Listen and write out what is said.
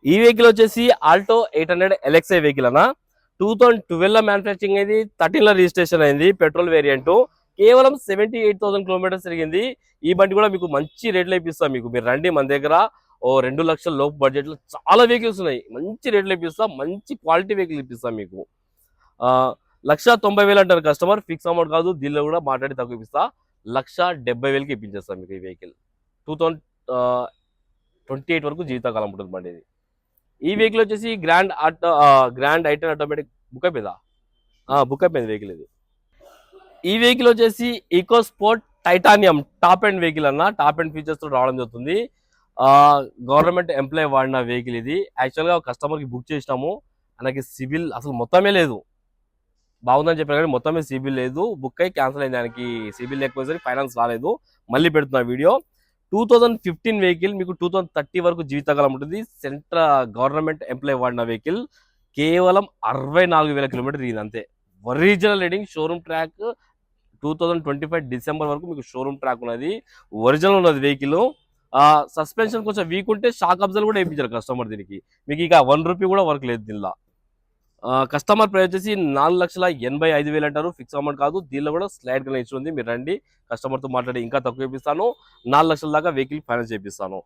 ఈ వెహికల్ వచ్చేసి Alto 800 LXi vehicle అన్న. 2012 లో మ్యానుఫ్యాక్చరింగ్ అయింది, 13 లో రిజిస్ట్రేషన్ అయింది. పెట్రోల్ వేరియంట్, కేవలం 78,000 కిలోమీటర్స్ తిరిగింది. ఈ బండి కూడా మీకు మంచి రేట్లో ఇప్పిస్తాం. మీరు రండి, మన దగ్గర ఓ 2 లక్షల లోపు బడ్జెట్ లో చాలా వెహికల్స్ ఉన్నాయి. మంచి రేట్లో ఇప్పిస్తాం, మంచి క్వాలిటీ వెహికల్ ఇప్పిస్తాం మీకు. 1,90,000 అంటారు కస్టమర్, ఫిక్స్ అమౌంట్ కాదు, దీనిలో కూడా మాట్లాడి తక్కువ ఇప్పిస్తా. 1,70,000కి ఇప్పించేస్తాం మీకు ఈ వెహికల్. 2028 వరకు జీవితకాలం ఉంటుంది బండి ఇది. ఈ వెహికల్ వచ్చేసి గ్రాండ్ ఐటెన్ ఆటోమేటిక్ బుక్ అయిపోయిందా, బుక్ అయిపోయింది వెహికల్ ఇది. ఈ వెహికల్ వచ్చేసి EcoSport titanium top end vehicle అన్న. టాప్ అండ్ ఫీచర్స్ తో రావడం జరుగుతుంది. గవర్నమెంట్ ఎంప్లాయ్ వాడిన వెహికల్ ఇది. యాక్చువల్గా కస్టమర్కి బుక్ చేసినాము, మనకి సిబిల్ అసలు మొత్తమే లేదు. బాగుందని చెప్పారు కానీ మొత్తమే సిబిల్ లేదు, బుక్ అయి క్యాన్సిల్ అయింది. దానికి సిబిల్ లేకపోతే ఫైనాన్స్ రాలేదు. మళ్ళీ పెడుతున్నా వీడియో. 2015 వెహికల్, మీకు 2030 వరకు జీవితకాలం ఉంటుంది. గవర్నమెంట్ ఎంప్లాయ్ వాడిన వెహికల్. కేవలం 64,000 కిలోమీటర్ తిరిగింది అంతే. Original reading, showroom track. 2025 December వరకు మీకు షోరూమ్ ట్రాక్ ఉన్నది, ఒరిజినల్ ఉన్నది వెహికల్. సస్పెన్షన్ కొంచెం వీక్ ఉంటే షాక్ అబ్జర్వ్ కూడా వేయించారు కస్టమర్ దీనికి. మీకు ఇక 1 రూపీ కూడా వర్క్ లేదు దీనిలో. కస్టమర్ ప్రైస్ వచ్చేసి 4,85,000 అంటారు, ఫిక్స్ అమౌంట్ కాదు. దీనిలో కూడా స్లైడ్ కనెక్షన్ ఉంది. మీరు రండి, కస్టమర్తో మాట్లాడి ఇంకా తక్కువ చేపిస్తాను. 4 లక్షల దాకా వెహికల్ ఫైనాన్స్ చేపిస్తాను.